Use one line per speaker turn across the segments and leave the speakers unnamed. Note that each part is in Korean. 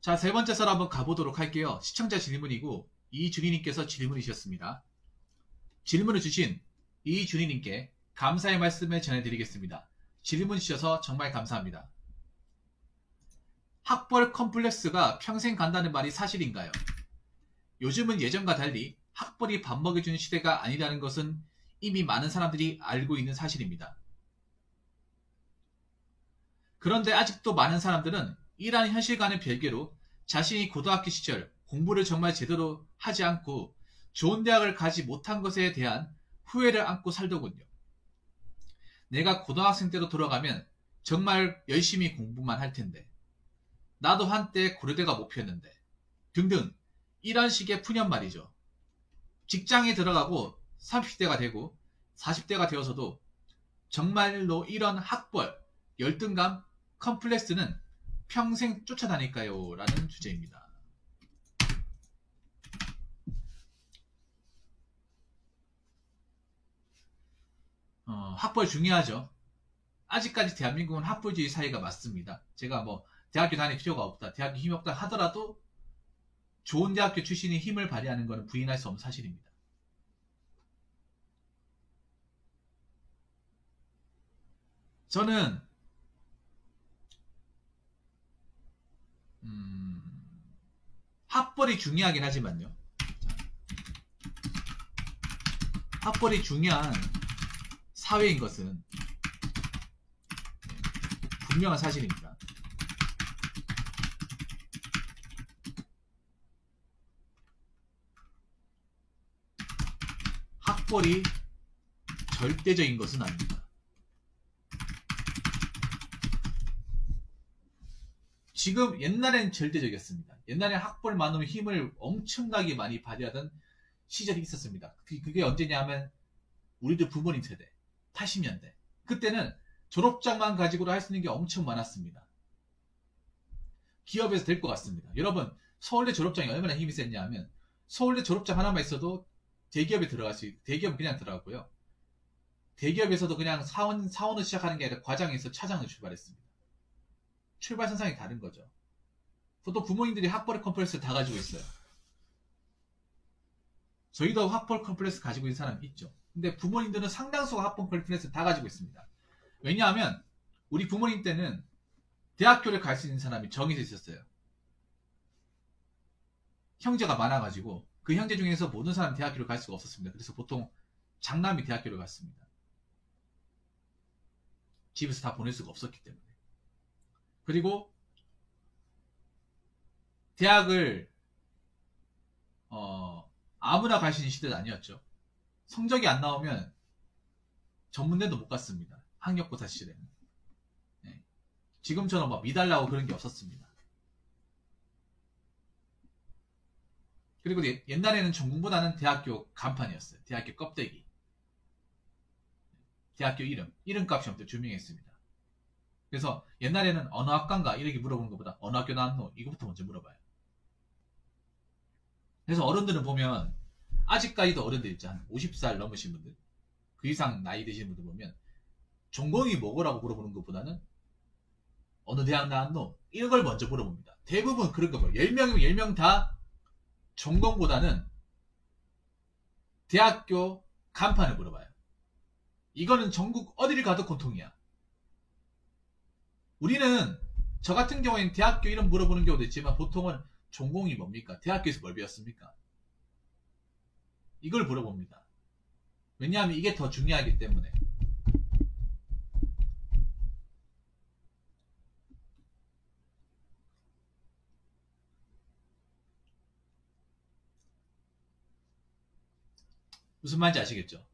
자, 세 번째 썰 한번 가보도록 할게요. 시청자 질문이고 이준희님께서 질문을 주셨습니다. 질문을 주신 이준희님께 감사의 말씀을 전해드리겠습니다. 질문 주셔서 정말 감사합니다. 학벌 컴플렉스가 평생 간다는 말이 사실인가요? 요즘은 예전과 달리 학벌이 밥 먹여주는 시대가 아니라는 것은 이미 많은 사람들이 알고 있는 사실입니다. 그런데 아직도 많은 사람들은 이러한 현실과는 별개로 자신이 고등학교 시절 공부를 정말 제대로 하지 않고 좋은 대학을 가지 못한 것에 대한 후회를 안고 살더군요. 내가 고등학생 때로 돌아가면 정말 열심히 공부만 할 텐데, 나도 한때 고려대가 목표였는데, 등등 이런 식의 푸념 말이죠. 직장에 들어가고 30대가 되고 40대가 되어서도 정말로 이런 학벌, 열등감, 컴플렉스는 평생 쫓아다닐까요? 라는 주제입니다. 학벌 중요하죠. 아직까지 대한민국은 학벌주의 사회가 맞습니다. 제가 뭐 대학교 다닐 필요가 없다, 대학교 힘이 없다 하더라도 좋은 대학교 출신이 힘을 발휘하는 것은 부인할 수 없는 사실입니다. 저는 학벌이 중요하긴 하지만요. 학벌이 중요한 사회인 것은 분명한 사실입니다. 학벌이 절대적인 것은 아닙니다. 지금 옛날엔 절대적이었습니다. 옛날에 학벌만으로 힘을 엄청나게 많이 발휘하던 시절이 있었습니다. 그게 언제냐 하면 우리들 부모님 세대 80년대. 그때는 졸업장만 가지고도 할 수 있는 게 엄청 많았습니다. 기업에서 될 것 같습니다. 여러분, 서울대 졸업장이 얼마나 힘이 셌냐 하면 서울대 졸업장 하나만 있어도 대기업에 들어갈 수 있고, 대기업은 그냥 들어가고요. 대기업에서도 그냥 사원을 시작하는 게 아니라 과장에서 차장을 출발했습니다. 출발선상이 다른 거죠. 보통 부모님들이 학벌 컴플렉스 다 가지고 있어요. 저희도 학벌 컴플렉스 가지고 있는 사람이 있죠. 근데 부모님들은 상당수가 학벌 컴플렉스 다 가지고 있습니다. 왜냐하면 우리 부모님 때는 대학교를 갈 수 있는 사람이 정해져 있었어요. 형제가 많아가지고 그 형제 중에서 모든 사람이 대학교를 갈 수가 없었습니다. 그래서 보통 장남이 대학교를 갔습니다. 집에서 다 보낼 수가 없었기 때문에. 그리고 대학을 아무나 갈 수 있는 시대는 아니었죠. 성적이 안 나오면 전문대도 못 갔습니다. 학력고사 시절에는. 네. 지금처럼 막 미달라고 그런 게 없었습니다. 그리고 옛날에는 전공보다는 대학교 간판이었어요. 대학교 껍데기. 대학교 이름값이 엄청 유명했습니다. 그래서 옛날에는 어느 학과인가 이렇게 물어보는 것보다 어느 학교 나왔노? 이거부터 먼저 물어봐요. 그래서 어른들은 보면 아직까지도 어른들 있죠. 한 50살 넘으신 분들, 그 이상 나이 드신 분들 보면 전공이 뭐고라고 물어보는 것보다는 어느 대학 나왔노? 이런 걸 먼저 물어봅니다. 대부분 그런 거 봐요. 10명이면 10명 다 전공보다는 대학교 간판을 물어봐요. 이거는 전국 어디를 가도 공통이야. 우리는 저 같은 경우에는 대학교 이름 물어보는 경우도 있지만 보통은 전공이 뭡니까? 대학교에서 뭘 배웠습니까? 이걸 물어봅니다. 왜냐하면 이게 더 중요하기 때문에. 무슨 말인지 아시겠죠?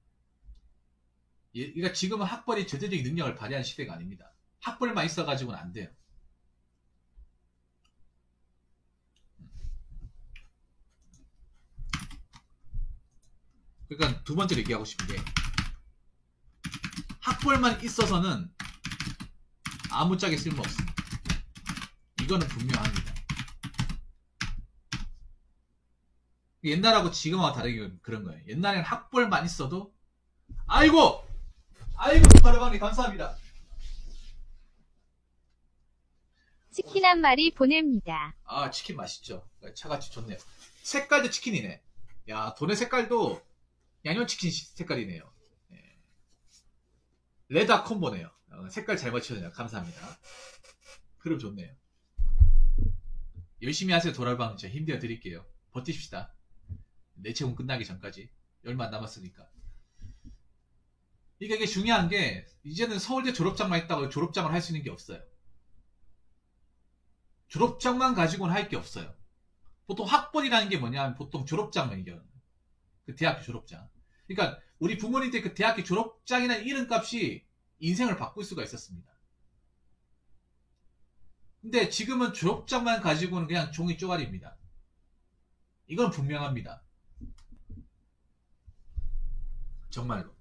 그러니까 지금은 학벌이 절대적인 능력을 발휘하는 시대가 아닙니다. 학벌만 있어가지고는 안 돼요. 그러니까 두 번째로 얘기하고 싶은 게 학벌만 있어서는 아무짝에 쓸모없습니다. 이거는 분명합니다. 옛날하고 지금하고 다르게 그런 거예요. 옛날에는 학벌만 있어도 아이고 바르방님 감사합니다.
치킨 한 마리 보냅니다.
아, 치킨 맛있죠. 차같이 좋네요. 색깔도 치킨이네. 야, 돈의 색깔도 양념치킨 색깔이네요. 예. 레다 콤보네요. 색깔 잘 맞춰주네요. 감사합니다. 흐름 좋네요. 열심히 하세요. 도랄방. 제가 힘들어 드릴게요. 버티십시다. 내채공 끝나기 전까지. 얼마 안 남았으니까. 이게 중요한 게 이제는 서울대 졸업장만 있다고 졸업장을 할 수 있는 게 없어요. 졸업장만 가지고는 할 게 없어요. 보통 학벌이라는 게 뭐냐면 보통 졸업장만 얘기하는 거예요. 그 대학교 졸업장. 그러니까 우리 부모님들 그 대학교 졸업장이라는 이름값이 인생을 바꿀 수가 있었습니다. 근데 지금은 졸업장만 가지고는 그냥 종이 쪼가리입니다. 이건 분명합니다. 정말로.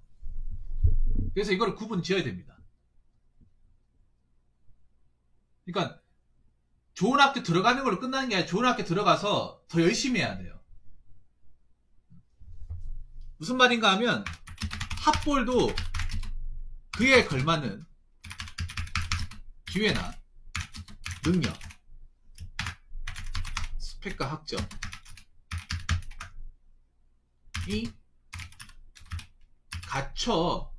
그래서 이걸 구분 지어야 됩니다. 그러니까 좋은 학교 들어가는 걸로 끝나는 게 아니라 좋은 학교 들어가서 더 열심히 해야 돼요. 무슨 말인가 하면 학벌도 그에 걸맞는 기회나 능력, 스펙과 학점이 갖춰줘야만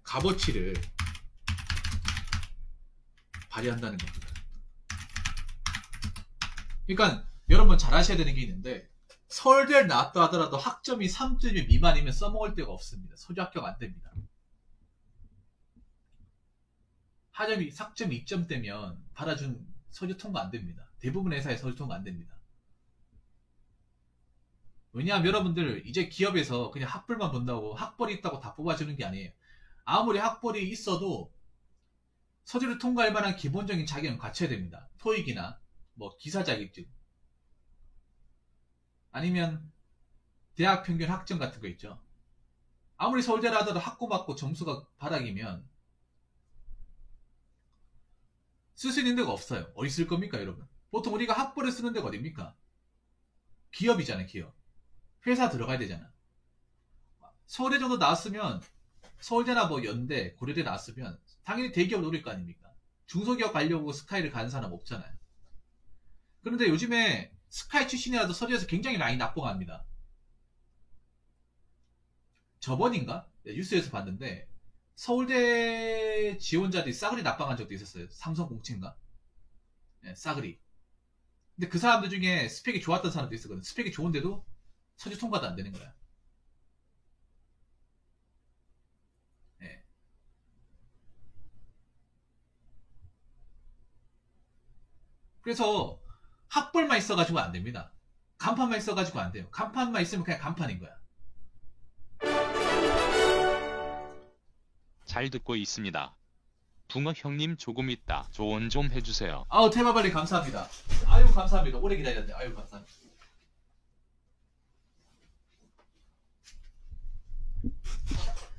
값어치를 발휘한다는 겁니다. 그러니까 여러분 잘 아셔야 되는 게 있는데 서울대를 나왔다 하더라도 학점이 3점 미만이면 써먹을 데가 없습니다. 서류 합격 안 됩니다. 학점이 2점대면 받아준 서류 통과 안 됩니다. 대부분 회사에 서류 통과 안 됩니다. 왜냐하면 여러분들 이제 기업에서 그냥 학벌만 본다고 학벌이 있다고 다 뽑아주는 게 아니에요. 아무리 학벌이 있어도 서류를 통과할 만한 기본적인 자격은 갖춰야 됩니다. 토익이나 뭐 기사 자격증 아니면 대학 평균 학점 같은 거 있죠. 아무리 서울대라 하더라도 학고 받고 점수가 바닥이면 쓸 수 있는 데가 없어요. 어디 쓸 겁니까 여러분? 보통 우리가 학벌을 쓰는 데가 어딥니까? 기업이잖아요. 기업. 회사 들어가야 되잖아. 서울대 정도 나왔으면 서울대나 뭐 연대, 고려대 나왔으면 당연히 대기업 노릴 거 아닙니까? 중소기업 가려고 스카이를 가는 사람 없잖아요. 그런데 요즘에 스카이 출신이라도 서울에서 굉장히 라인 낙봉합니다. 저번인가? 네, 뉴스에서 봤는데 서울대 지원자들이 싸그리 낙방한 적도 있었어요. 삼성 공채인가? 네, 싸그리. 근데 그 사람들 중에 스펙이 좋았던 사람도 있었거든. 스펙이 좋은데도 서류 통과도 안 되는 거야. 네. 그래서 학벌만 있어가지고 안 됩니다. 간판만 있어가지고 안 돼요. 간판만 있으면 그냥 간판인 거야.
잘 듣고 있습니다. 붕어 형님 조금 있다 조언 좀 해주세요.
아우 테마발리 감사합니다. 아유 감사합니다. 오래 기다렸네. 아유 감사합니다.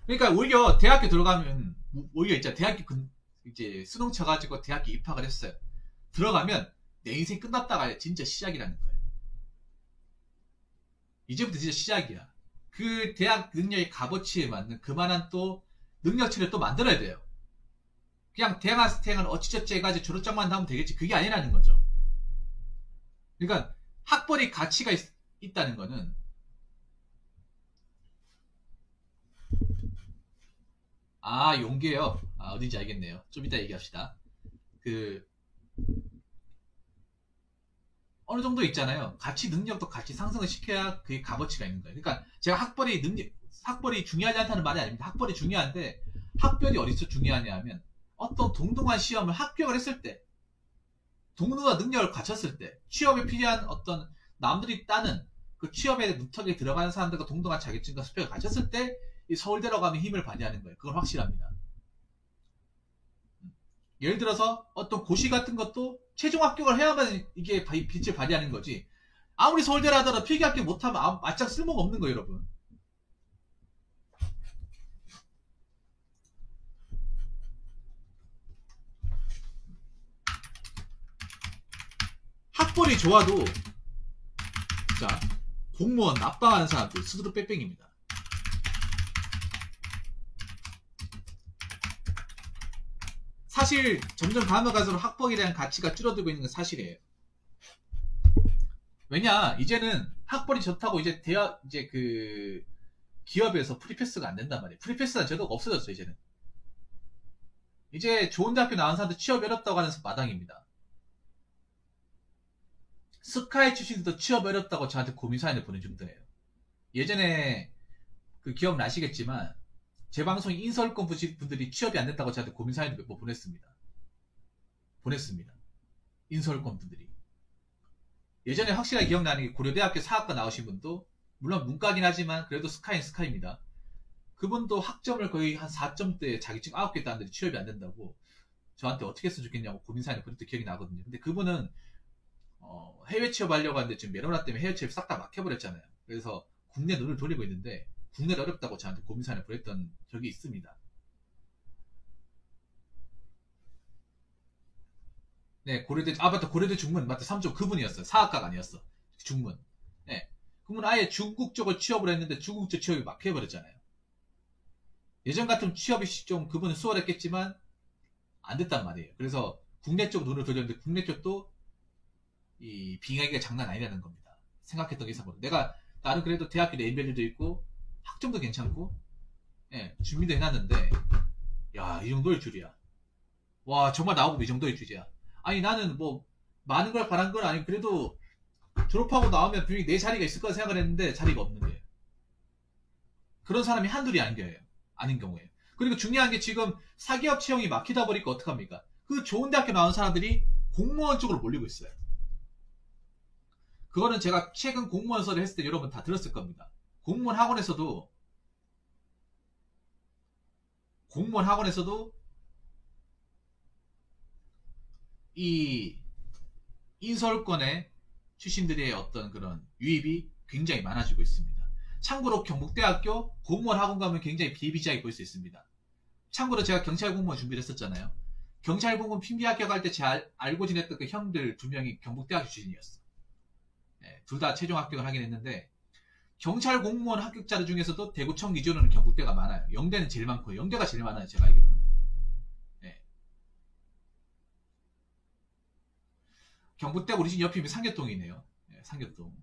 그러니까 오히려 대학교 들어가면 오히려 있잖아. 대학교 이제 수능 쳐가지고 대학교 입학을 했어요. 들어가면 내 인생 끝났다가 진짜 시작이라는 거예요. 이제부터 진짜 시작이야. 그 대학 능력의 값어치에 맞는 그만한 또 능력치를 또 만들어야 돼요. 그냥 대학생을 어찌저찌 해가지고 졸업장만 나오면 되겠지. 그게 아니라는 거죠. 그러니까 학벌이 가치가 있다는 거는 용계요. 어딘지 알겠네요. 좀 이따 얘기합시다. 어느 정도 있잖아요. 가치 능력도 같이 상승을 시켜야 그게 값어치가 있는 거예요. 그러니까 제가 학벌이 중요하지 않다는 말이 아닙니다. 학벌이 중요한데 학벌이 어디서 중요하냐 하면 어떤 동등한 시험을 합격을 했을 때 동등한 능력을 갖췄을 때 취업에 필요한 어떤 남들이 따는 그 취업의 문턱에 들어가는 사람들과 동등한 자격증과 스펙을 갖췄을 때 이 서울대라고 가면 힘을 발휘하는 거예요. 그건 확실합니다. 예를 들어서 어떤 고시 같은 것도 최종 합격을 해야만 이게 빛을 발휘하는 거지. 아무리 서울대라 하더라도 필기 합격 못하면 맞짱 쓸모가 없는 거예요, 여러분. 학벌이 좋아도 자 공무원 납방하는 사람들 스스로 빼뺑입니다. 사실 점점 가면 갈수록 학벌에 대한 가치가 줄어들고 있는 건 사실이에요. 왜냐, 이제는 학벌이 좋다고 이제 이제 그 기업에서 프리패스가 안 된단 말이에요. 프리패스는 제도가 없어졌어. 이제는 이제 좋은 대학교 나온 사람들 취업이 어렵다고 하는 마당입니다. 스카이 출신들도 취업이 어렵다고 저한테 고민 사연을 보낸 정도예요. 예전에 그 기억나시겠지만 제 방송 인서울권 분들이 취업이 안 됐다고 저한테 고민 사연을 몇 번 보냈습니다. 인서울권 분들이. 예전에 확실하게 기억나는 게 고려대학교 사학과 나오신 분도 물론 문과긴 하지만 그래도 스카이는 스카이입니다. 그분도 학점을 거의 한 4점대에 자격증 9개 땄는데 취업이 안 된다고 저한테 어떻게 했으면 좋겠냐고 고민 사연을 보냈던 기억이 나거든요. 근데 그분은 해외 취업하려고 하는데 지금 메로나 때문에 해외 취업 싹 다 막혀버렸잖아요. 그래서 국내 눈을 돌리고 있는데 국내는 어렵다고 저한테 고민 사연을 보냈던 적이 있습니다. 네, 맞다, 고려대 중문, 맞다, 3조 그분이었어요. 사학과가 아니었어. 중문. 네. 그분 아예 중국 쪽을 취업을 했는데 중국 쪽 취업이 막혀버렸잖아요. 예전 같으면 취업이 좀 그분은 수월했겠지만 안 됐단 말이에요. 그래서 국내 쪽 눈을 돌렸는데 국내 쪽도 이 빙하기가 장난 아니라는 겁니다. 생각했던 이상으로. 내가 나는 그래도 대학교 네임밸류도 있고 학점도 괜찮고 예, 준비도 해놨는데 야, 이 정도일 줄이야. 와, 정말 나오고 이 정도일 줄이야. 아니 나는 뭐 많은 걸 바란 건 아니고 그래도 졸업하고 나오면 분명히 내 자리가 있을 거라 생각을 했는데 자리가 없는 거예요. 그런 사람이 한둘이 아닌 경우에요. 그리고 중요한 게 지금 사기업 채용이 막히다 보니까 어떡합니까? 그 좋은 대학교 나온 사람들이 공무원 쪽으로 몰리고 있어요. 그거는 제가 최근 공무원서를 했을 때 여러분 다 들었을 겁니다. 공무원 학원에서도 이 인서울권의 출신들의 어떤 그런 유입이 굉장히 많아지고 있습니다. 참고로 경북대학교 공무원 학원 가면 굉장히 비일비재하게 볼 수 있습니다. 참고로 제가 경찰 공무원 준비를 했었잖아요. 경찰 공무원 핀비 합격할 때 제가 알고 지냈던 그 형들 2명이 경북대학교 출신이었어. 네, 둘 다 최종 합격을 하긴 했는데 경찰 공무원 합격자들 중에서도 대구청 기준으로는 경북대가 많아요. 영대는 제일 많고요. 영대가 제일 많아요. 제가 알기로는. 네. 경북대 우리 집 옆이면 상계동이네요. 네, 상계동.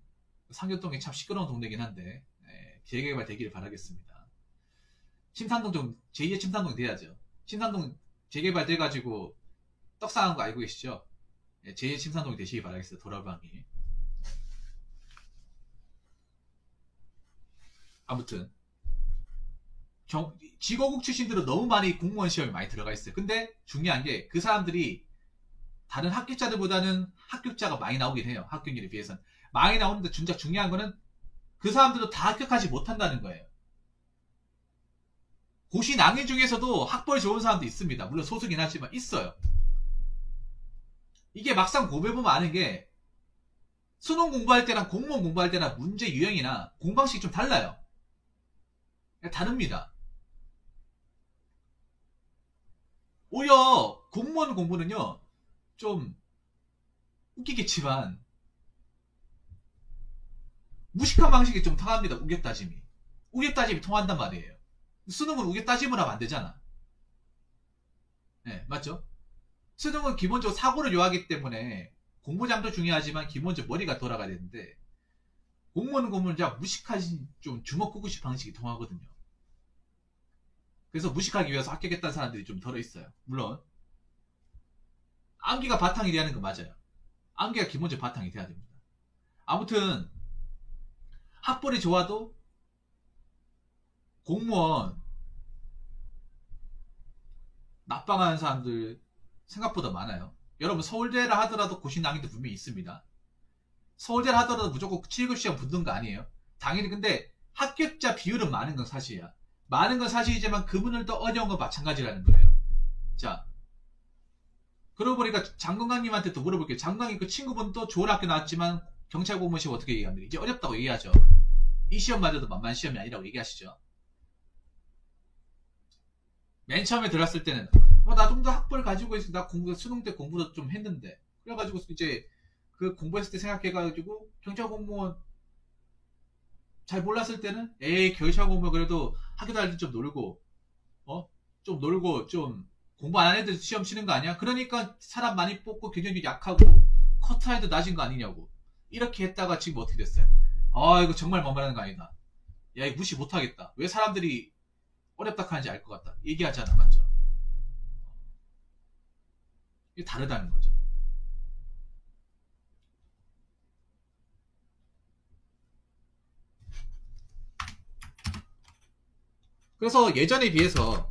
상계동이 참 시끄러운 동네긴 한데 네, 재개발 되기를 바라겠습니다. 침산동 좀 제2의 침산동 돼야죠. 침산동 재개발 돼가지고 떡상한 거 알고 계시죠? 네, 제2의 침산동이 되시기 바라겠어요. 도라방이. 아무튼 지거국 출신들은 너무 많이 공무원 시험에 많이 들어가 있어요. 근데 중요한 게 그 사람들이 다른 합격자들보다는 합격자가 많이 나오긴 해요. 합격률에 비해서는 많이 나오는데 진짜 중요한 거는 그 사람들도 다 합격하지 못한다는 거예요. 고시 낭인 중에서도 학벌이 좋은 사람도 있습니다. 물론 소수긴 하지만 있어요. 이게 막상 고백해보면 아는 게 수능 공부할 때랑 공무원 공부할 때나 문제 유형이나 공방식이 좀 달라요. 다릅니다. 오히려 공무원 공부는요 좀 웃기겠지만 무식한 방식이 좀 통합니다. 우겨따짐이 통한단 말이에요. 수능은 우겨따짐을 하면 안 되잖아. 네, 맞죠? 수능은 기본적으로 사고를 요하기 때문에 공부량도 중요하지만 기본적으로 머리가 돌아가야 되는데 공무원은 무식하신 좀 주먹구구식 방식이 통하거든요. 그래서 무식하기 위해서 합격했다는 사람들이 좀 덜어 있어요. 물론 암기가 바탕이 돼야 하는 건 맞아요. 암기가 기본적으로 바탕이 돼야 됩니다. 아무튼 학벌이 좋아도 공무원 낙방하는 사람들 생각보다 많아요. 여러분 서울대라 하더라도 고시 낭인도 분명히 있습니다. 서울대라 하더라도 무조건 7급 시험 붙는 거 아니에요. 당연히 근데 합격자 비율은 많은 건 사실이야. 많은 건 사실이지만 그분들도 어려운 건 마찬가지라는 거예요. 자, 그러고 보니까 장건강님한테 또 물어볼게요. 장건강님 그 친구분도 좋은 학교 나왔지만 경찰 공무원 시험 어떻게 얘기합니까? 이제 어렵다고 얘기하죠. 이 시험마저도 만만한 시험이 아니라고 얘기하시죠. 맨 처음에 들었을 때는 나 좀 더 학벌 가지고 있어. 나 수능 때 공부도 좀 했는데 그래가지고 이제 그 공부했을 때 생각해가지고 경찰 공무원 잘 몰랐을 때는 경찰 공무원 그래도 학교 다닐 때 좀 놀고 좀 공부 안 하는 애들 시험 치는 거 아니야? 그러니까 사람 많이 뽑고 경쟁률 약하고 커트라인도 낮은 거 아니냐고. 이렇게 했다가 지금 어떻게 됐어요? 아, 이거 정말 만만한 거 아니다. 야, 이거 무시 못하겠다. 왜 사람들이 어렵다 하는지 알 것 같다. 얘기하잖아, 맞죠? 이게 다르다는 거죠. 그래서 예전에 비해서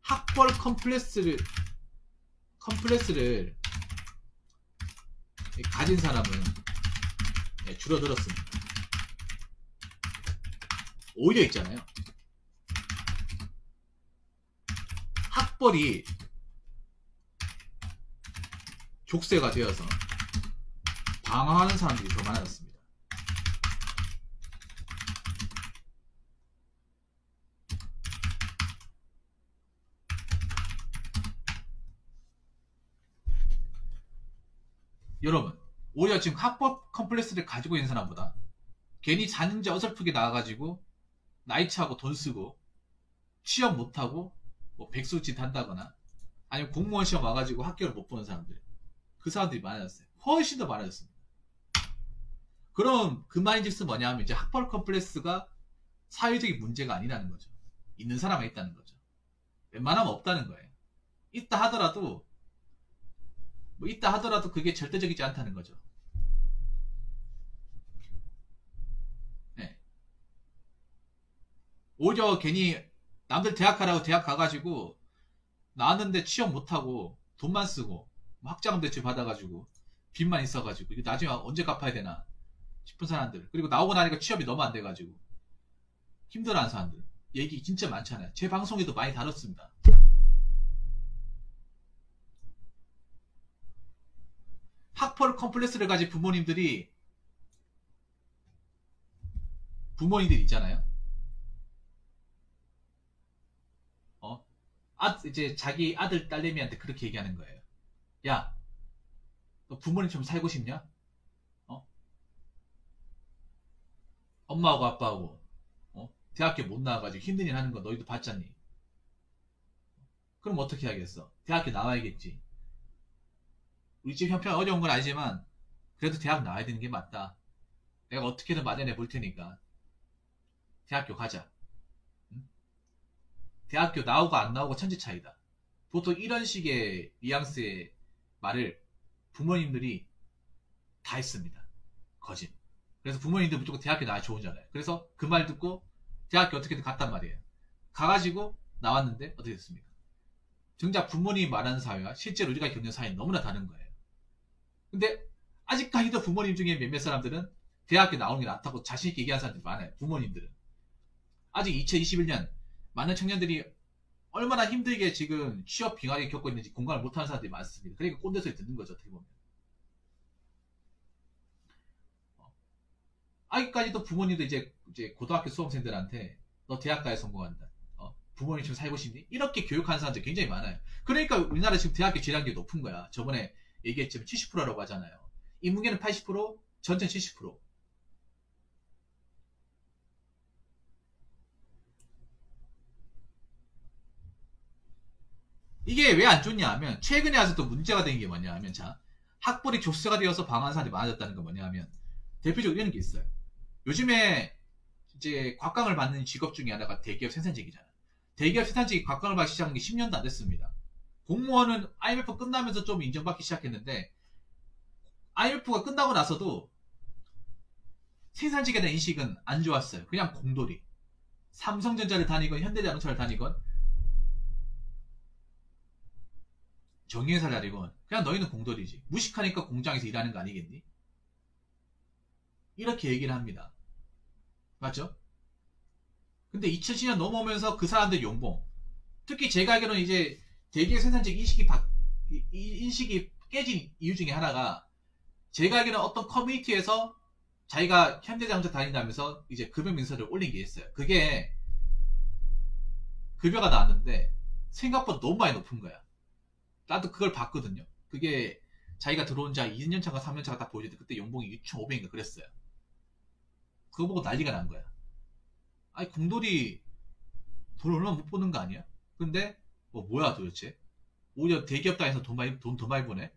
학벌 컴플렉스를 가진 사람은 줄어들었습니다. 오히려 있잖아요. 학벌이 족쇄가 되어서 방황하는 사람들이 더 많아졌습니다. 여러분, 오히려 지금 학벌 컴플렉스를 가지고 있는 사람보다 괜히 자는지 어설프게 나와가지고 나이 차고 돈 쓰고 취업 못하고 뭐 백수짓 한다거나 아니면 공무원 시험 와가지고 합격을 못 보는 사람들, 그 사람들이 많아졌어요. 훨씬 더 많아졌습니다. 그럼 그 말인즉슨 뭐냐 하면 이제 학벌 컴플렉스가 사회적인 문제가 아니라는 거죠. 있는 사람은 있다는 거죠. 웬만하면 없다는 거예요. 있다 하더라도 그게 절대적이지 않다는 거죠. 네. 오히려 괜히 남들 대학 가라고 대학 가가지고 나왔는데 취업 못하고 돈만 쓰고 학자금 대출 받아가지고 빚만 있어가지고 이거 나중에 언제 갚아야 되나 싶은 사람들, 그리고 나오고 나니까 취업이 너무 안 돼가지고 힘들어하는 사람들 얘기 진짜 많잖아요. 제 방송에도 많이 다뤘습니다. 학벌 컴플렉스를 가진 부모님들이 있잖아요. 이제 자기 아들 딸내미한테 그렇게 얘기하는 거예요. 야, 너 부모님처럼 살고 싶냐? 엄마하고 아빠하고 대학교 못 나와가지고 힘든 일 하는 거 너희도 봤잖니? 그럼 어떻게 하겠어? 대학교 나와야겠지. 우리 집 형편 어려운 건 알지만 그래도 대학 나와야 되는 게 맞다. 내가 어떻게든 마련해 볼 테니까 대학교 가자. 응? 대학교 나오고 안 나오고 천지 차이다. 보통 이런 식의 뉘앙스의 말을 부모님들이 다 했습니다. 거짓. 그래서 부모님들 무조건 대학교 나와 좋은잖아요. 그래서 그 말 듣고 대학교 어떻게든 갔단 말이에요. 가가지고 나왔는데 어떻게 됐습니까? 정작 부모님이 말하는 사회와 실제로 우리가 겪는 사회는 너무나 다른 거예요. 근데 아직까지도 부모님 중에 몇몇 사람들은 대학교 나오는 게 낫다고 자신있게 얘기하는 사람들이 많아요. 부모님들은. 아직 2021년 많은 청년들이 얼마나 힘들게 지금 취업 빙하기 겪고 있는지 공감을 못하는 사람들이 많습니다. 그러니까 꼰대 소리 듣는 거죠. 어떻게 보면. 아직까지도 부모님도 이제 고등학교 수험생들한테 너 대학 가야 성공한다. 부모님 지금 살고 싶니? 이렇게 교육하는 사람들이 굉장히 많아요. 그러니까 우리나라 지금 대학교 질환율이 높은 거야. 저번에 얘기했지만 70%라고 하잖아요. 인문계는 80%, 전체 70%. 이게 왜 안 좋냐 하면 최근에 와서 또 문제가 된 게 뭐냐 하면 자, 학벌이 족쇄가 되어서 방황하는 사람들이 많아졌다는 건 뭐냐 하면 대표적으로 이런 게 있어요. 요즘에 이제 곽강을 받는 직업 중에 하나가 대기업 생산직이잖아. 대기업 생산직이 곽강을 받기 시작한 게 10년도 안 됐습니다. 공무원은 IMF 끝나면서 좀 인정받기 시작했는데 IMF가 끝나고 나서도 생산직에 대한 인식은 안 좋았어요. 그냥 공돌이. 삼성전자를 다니건 현대자동차를 다니건 정유회사를 다니건 그냥 너희는 공돌이지. 무식하니까 공장에서 일하는 거 아니겠니? 이렇게 얘기를 합니다. 맞죠? 근데 2010년 넘어오면서 그 사람들 용봉, 특히 제가 알기로는 이제 대기업 생산직 인식이 깨진 이유 중에 하나가 제가 알기로는 어떤 커뮤니티에서 자기가 현대자동차 다닌다면서 이제 급여 민서를 올린 게 있어요. 그게 급여가 나왔는데 생각보다 너무 많이 높은 거야. 나도 그걸 봤거든요. 그게 자기가 들어온 지 2년차가 3년차가 딱 보여주는데 그때 연봉이 6,500인가 그랬어요. 그거 보고 난리가 난 거야. 아니 공돌이 돈 얼마 못 버는 거 아니야? 근데 뭐야 도대체? 오히려 대기업 단에서 돈 더 많이 버네?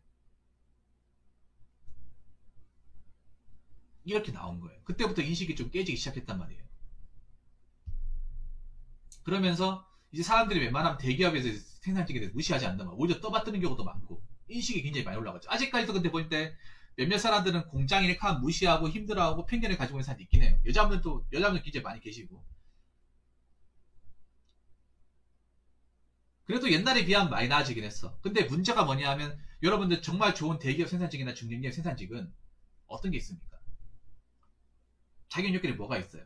이렇게 나온 거예요. 그때부터 인식이 좀 깨지기 시작했단 말이에요. 그러면서 이제 사람들이 웬만하면 대기업에서 생산직에 대해서 무시하지 않는다. 오히려 떠받드는 경우도 많고 인식이 굉장히 많이 올라가죠. 아직까지도 근데 볼 때 몇몇 사람들은 공장 일하면 무시하고 힘들어하고 편견을 가지고 있는 사람도 있긴 해요. 여자분도 굉장히 많이 계시고. 그래도 옛날에 비하면 많이 나아지긴 했어. 근데 문제가 뭐냐 하면 여러분들 정말 좋은 대기업 생산직이나 중견기업 생산직은 어떤 게 있습니까? 자격요건이 뭐가 있어요?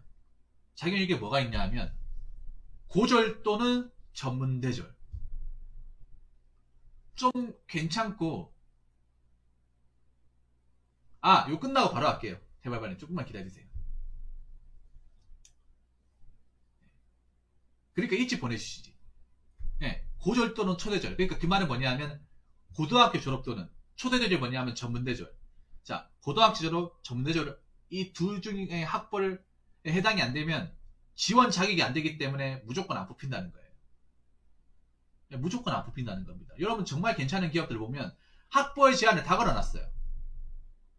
자격요건이 뭐가 있냐 하면 고졸 또는 전문대졸. 좀 괜찮고 요 끝나고 바로 할게요. 대발반에 조금만 기다리세요. 그러니까 일찍 보내주시지. 네, 고졸 또는 초대졸. 그러니까 그 말은 뭐냐 하면 고등학교 졸업 또는 초대졸이 뭐냐 하면 전문대졸. 자, 고등학교 졸업, 전문대졸 이 둘 중에 학벌에 해당이 안 되면 지원 자격이 안 되기 때문에 무조건 안 뽑힌다는 거예요. 네, 무조건 안 뽑힌다는 겁니다. 여러분 정말 괜찮은 기업들 보면 학벌 제한을 다 걸어놨어요.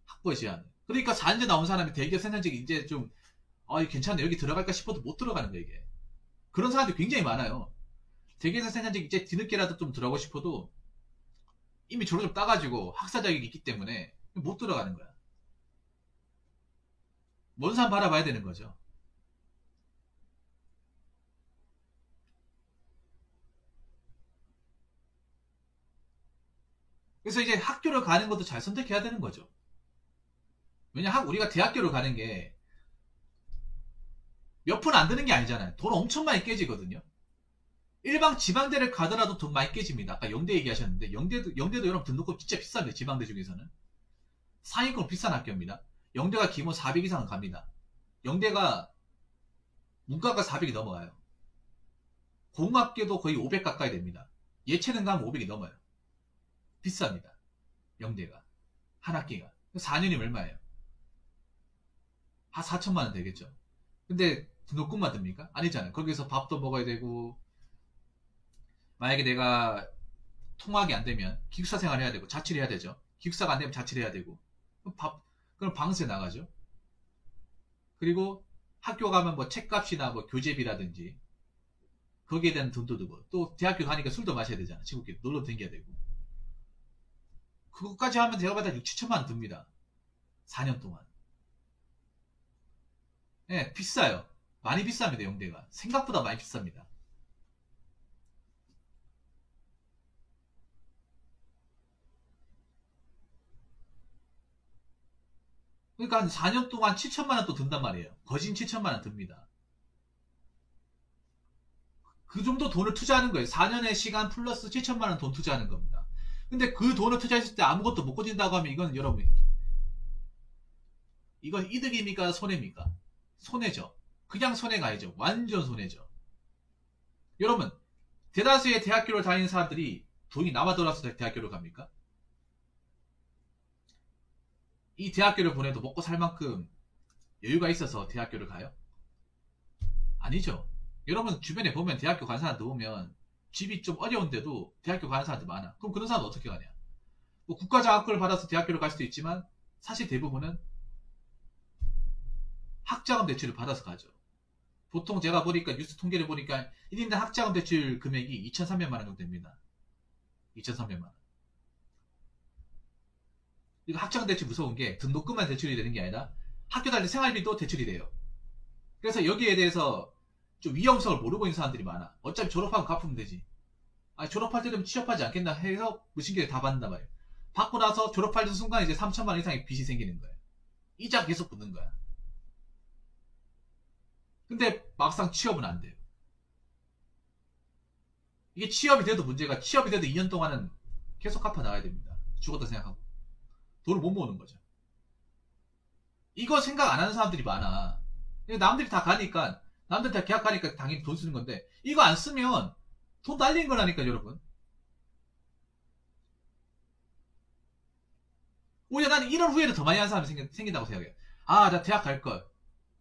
학벌 제한. 그러니까 4년제 나온 사람이 대기업 생산직이 이제 좀 괜찮네 여기 들어갈까 싶어도 못 들어가는 거예요 이게. 그런 사람들이 굉장히 많아요. 대기업 생산직 이제 뒤늦게라도 좀 들어가고 싶어도 이미 졸업 좀 따가지고 학사 자격이 있기 때문에 못 들어가는 거야. 먼 산 바라봐야 되는 거죠. 그래서 이제 학교를 가는 것도 잘 선택해야 되는 거죠. 왜냐 우리가 대학교를 가는 게 몇 푼 안 드는 게 아니잖아요. 돈 엄청 많이 깨지거든요. 일반 지방대를 가더라도 돈 많이 깨집니다. 아까 영대 얘기하셨는데 영대도 여러분 등록금 진짜 비싼데 지방대 중에서는 상위권 비싼 학교입니다. 영대가 기본 400 이상은 갑니다. 영대가 문과가 400이 넘어가요. 공학계도 거의 500 가까이 됩니다. 예체능 가면 500이 넘어요. 비쌉니다. 영대가 한 학기가 4년이면 얼마예요? 한 4천만원 되겠죠. 근데 등록금만 듭니까? 아니잖아요. 거기서 밥도 먹어야 되고 만약에 내가 통학이 안 되면 기숙사 생활해야 되고 자취를 해야 되죠. 기숙사가 안 되면 자취를 해야 되고 그럼 방세 나가죠. 그리고 학교 가면 뭐 책값이나 뭐 교재비라든지 거기에 대한 돈도 들고 또 대학교 가니까 술도 마셔야 되잖아. 친구끼리 놀러 다녀야 되고 그것까지 하면 제가 봤을 때 6, 7천만 원 듭니다. 4년 동안. 네, 비싸요. 많이 비쌉니다. 영대가. 생각보다 많이 비쌉니다. 그러니까 한 4년 동안 7천만 원 또 든단 말이에요. 거진 7천만 원 듭니다. 그 정도 돈을 투자하는 거예요. 4년의 시간 플러스 7천만 원 돈 투자하는 겁니다. 근데 그 돈을 투자했을 때 아무것도 못 거진다고 하면 이건 여러분 이건 이득입니까? 손해입니까? 손해죠. 그냥 손해가 아니죠. 완전 손해죠. 여러분 대다수의 대학교를 다니는 사람들이 돈이 남아 돌아서 대학교를 갑니까? 이 대학교를 보내도 먹고 살 만큼 여유가 있어서 대학교를 가요? 아니죠. 여러분 주변에 보면 대학교 간 사람들 보면 집이 좀 어려운데도 대학교 가는 사람들 많아. 그럼 그런 사람은 어떻게 가냐? 뭐 국가장학금을 받아서 대학교를 갈 수도 있지만 사실 대부분은 학자금 대출을 받아서 가죠. 보통 제가 보니까 뉴스 통계를 보니까 1인당 학자금 대출 금액이 2,300만 원 정도 됩니다. 2,300만 원. 이거 학자금 대출 무서운 게 등록금만 대출이 되는 게 아니라 학교 다닐 때 생활비도 대출이 돼요. 그래서 여기에 대해서 좀 위험성을 모르고 있는 사람들이 많아. 어차피 졸업하면 갚으면 되지. 졸업할 때 되면 취업하지 않겠나 해서 무신기를 다 받는단 말이에요. 받고 나서 졸업할 순간 이제 3천만 원 이상의 빚이 생기는 거예요. 이자 계속 붙는 거야. 근데 막상 취업은 안 돼요. 이게 취업이 돼도 문제가 취업이 돼도 2년 동안은 계속 갚아 나가야 됩니다. 죽었다 생각하고. 돈을 못 모으는 거죠. 이거 생각 안 하는 사람들이 많아. 남들이 다 가니까 남들 다 계약 가니까 당연히 돈 쓰는 건데 이거 안 쓰면 돈 날리는 거라니까 여러분. 오히려 나는 이런 후회를 더 많이 하는 사람이 생긴다고 생각해요. 나 대학 갈걸.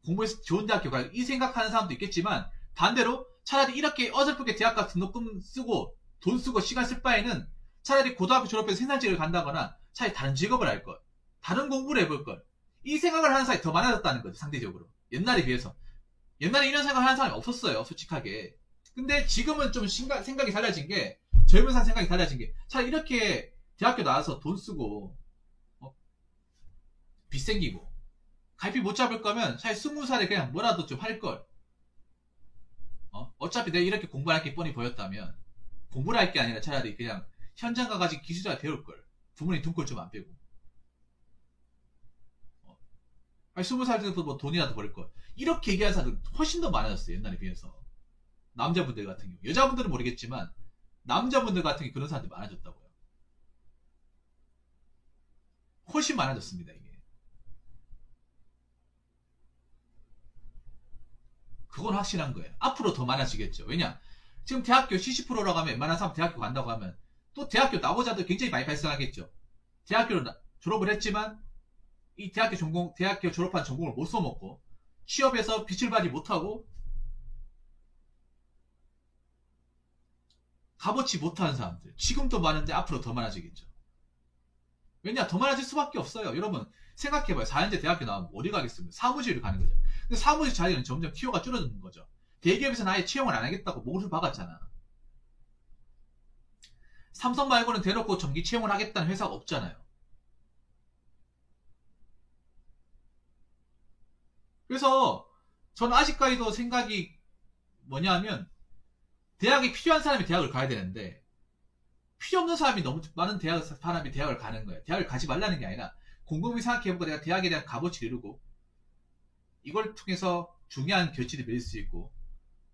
공부해서 좋은 대학교 갈 이 생각하는 사람도 있겠지만 반대로 차라리 이렇게 어설프게 대학가 등록금 쓰고 돈 쓰고 시간 쓸 바에는 차라리 고등학교 졸업해서 생산직을 간다거나 차라리 다른 직업을 할 걸. 다른 공부를 해볼 걸. 이 생각을 하는 사람이 더 많아졌다는 거죠. 상대적으로. 옛날에 비해서. 옛날에 이런 생각을 하는 사람이 없었어요. 솔직하게. 근데 지금은 좀 생각이 달라진 게, 젊은 사람 생각이 달라진 게, 차라리 이렇게 대학교 나와서 돈 쓰고 빚 생기고 갈피 못 잡을 거면 차라리 20살에 그냥 뭐라도 좀 할걸. 어차피 내가 이렇게 공부할 게 뻔히 보였다면 공부를 할 게 아니라 차라리 그냥 현장 가가지고 기술자 배울걸. 부모님 등골 좀 안 빼고. 아니 20살 때도 뭐 돈이라도 벌걸. 이렇게 얘기하는 사람들 훨씬 더 많아졌어요. 옛날에 비해서. 남자분들 같은 경우. 여자분들은 모르겠지만 남자분들 같은 경우 그런 사람들이 많아졌다고요. 훨씬 많아졌습니다. 이게. 그건 확실한 거예요. 앞으로 더 많아지겠죠. 왜냐? 지금 대학교 70%라고 하면 웬만한 사람 대학교 간다고 하면 또 대학교 나오자도 굉장히 많이 발생하겠죠. 대학교를 졸업을 했지만 이 대학교 졸업한 전공을 못 써먹고 취업해서 빛을 발휘 못하고 값어치 못하는 사람들. 지금도 많은데 앞으로 더 많아지겠죠. 왜냐? 더 많아질 수밖에 없어요. 여러분 생각해봐요. 4년제 대학교 나오면 어디 가겠습니까? 사무실을 가는 거죠. 근데 사무실 자리는 점점 티오가 줄어드는 거죠. 대기업에서는 아예 채용을 안 하겠다고 목을 박았잖아. 삼성 말고는 대놓고 정기 채용을 하겠다는 회사가 없잖아요. 그래서 저는 아직까지도 생각이 뭐냐 하면 대학이 필요한 사람이 대학을 가야 되는데 필요 없는 사람이 너무 많은 사람이 대학을 가는 거예요. 대학을 가지 말라는 게 아니라 곰곰이 생각해보고 내가 대학에 대한 값어치를 이루고 이걸 통해서 중요한 결실을 맺을 수 있고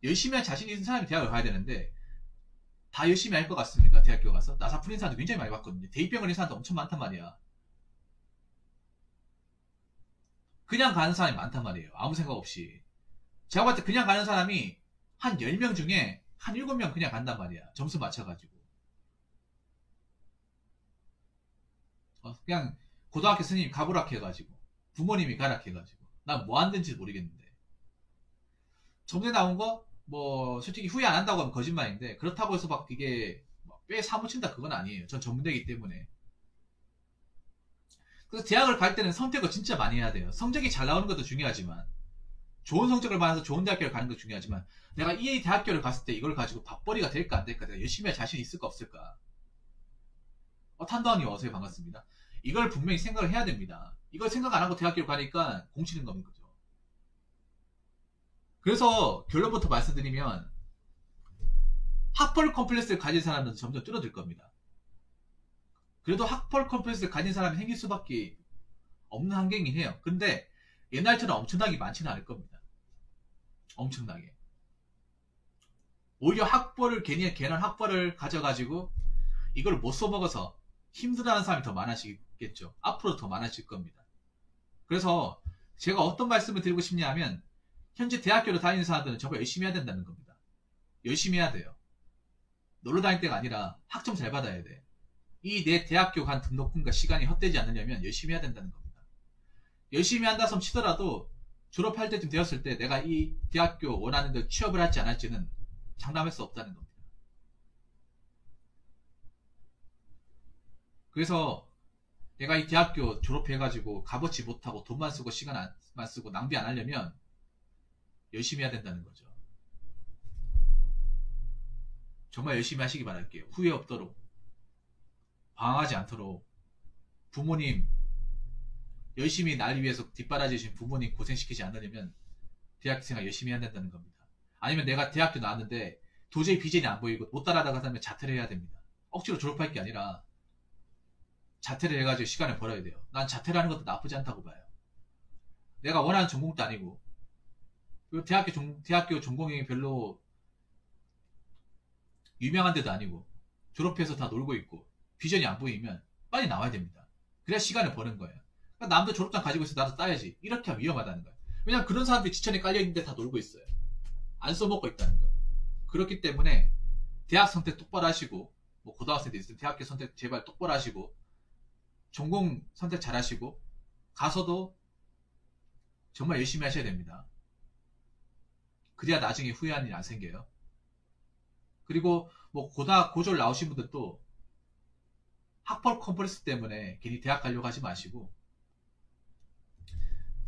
열심히 한 자신 있는 사람이 대학을 가야 되는데 다 열심히 할 것 같습니까? 대학교 가서 나사 풀린 사람도 굉장히 많이 봤거든요. 대입병 걸린 사람도 엄청 많단 말이야. 그냥 가는 사람이 많단 말이에요. 아무 생각 없이. 제가 봤을 때 그냥 가는 사람이 한 10명 중에 한 7명 그냥 간단 말이야. 점수 맞춰가지고. 그냥 고등학교 스님 가보라 해가지고 부모님이 가라 해가지고 난 뭐 안 된지 모르겠는데 점수에 나온 거 뭐 솔직히 후회 안 한다고 하면 거짓말인데 그렇다고 해서 막 이게 꽤 사무친다 그건 아니에요. 전 전문대이기 때문에. 그래서 대학을 갈 때는 선택을 진짜 많이 해야 돼요. 성적이 잘 나오는 것도 중요하지만 좋은 성적을 받아서 좋은 대학교를 가는 것도 중요하지만 내가 이 대학교를 갔을 때 이걸 가지고 밥벌이가 될까 안 될까 내가 열심히 할 자신이 있을까 없을까. 탄도환님 어서요. 반갑습니다. 이걸 분명히 생각을 해야 됩니다. 이걸 생각 안 하고 대학교를 가니까 공치는 겁니다. 그래서 결론부터 말씀드리면 학벌 컴플렉스를 가진 사람들은 점점 줄어들 겁니다. 그래도 학벌 컴플렉스를 가진 사람이 생길 수밖에 없는 환경이긴 해요. 근데 옛날처럼 엄청나게 많지는 않을 겁니다. 엄청나게. 오히려 괜한 학벌을 가져가지고 이걸 못 써먹어서 힘들어하는 사람이 더 많아지겠죠. 앞으로 더 많아질 겁니다. 그래서 제가 어떤 말씀을 드리고 싶냐 하면 현재 대학교를 다니는 사람들은 정말 열심히 해야 된다는 겁니다. 열심히 해야 돼요. 놀러 다닐 때가 아니라 학점 잘 받아야 돼. 이 내 대학교 간 등록금과 시간이 헛되지 않으려면 열심히 해야 된다는 겁니다. 열심히 한다 손 치더라도 졸업할 때쯤 되었을 때 내가 이 대학교 원하는 데 취업을 할지 안 할지는 장담할 수 없다는 겁니다. 그래서 내가 이 대학교 졸업해가지고 값어치 못하고 돈만 쓰고 시간만 쓰고 낭비 안 하려면 열심히 해야 된다는 거죠. 정말 열심히 하시기 바랄게요. 후회 없도록 방황하지 않도록 부모님 열심히 날 위해서 뒷바라지신 부모님 고생시키지 않으려면 대학생활 열심히 해야 된다는 겁니다. 아니면 내가 대학교 나왔는데 도저히 비전이 안 보이고 못 따라가다 하면 자퇴를 해야 됩니다. 억지로 졸업할 게 아니라 자퇴를 해가지고 시간을 벌어야 돼요. 난 자퇴를 하는 것도 나쁘지 않다고 봐요. 내가 원하는 전공도 아니고 그리고 대학교 전공이 별로 유명한 데도 아니고 졸업해서 다 놀고 있고 비전이 안 보이면 빨리 나와야 됩니다. 그래야 시간을 버는 거예요. 그러니까 남도 졸업장 가지고 있어 나도 따야지. 이렇게 하면 위험하다는 거예요. 왜냐면 그런 사람들이 지천에 깔려있는데 다 놀고 있어요. 안 써먹고 있다는 거예요. 그렇기 때문에 대학 선택 똑바로 하시고 뭐 고등학생 때 있으면 대학교 선택 제발 똑바로 하시고 전공 선택 잘 하시고 가서도 정말 열심히 하셔야 됩니다. 그래야 나중에 후회하는 일 안 생겨요. 그리고 뭐 고졸 나오신 분들도 학벌 컴플렉스 때문에 괜히 대학 가려고 하지 마시고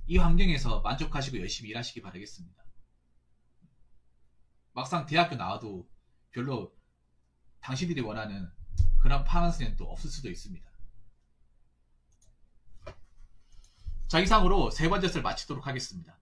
이 환경에서 만족하시고 열심히 일하시기 바라겠습니다. 막상 대학교 나와도 별로 당신들이 원하는 그런 파란색은 또 없을 수도 있습니다. 자, 이상으로 세 번째 썰 마치도록 하겠습니다.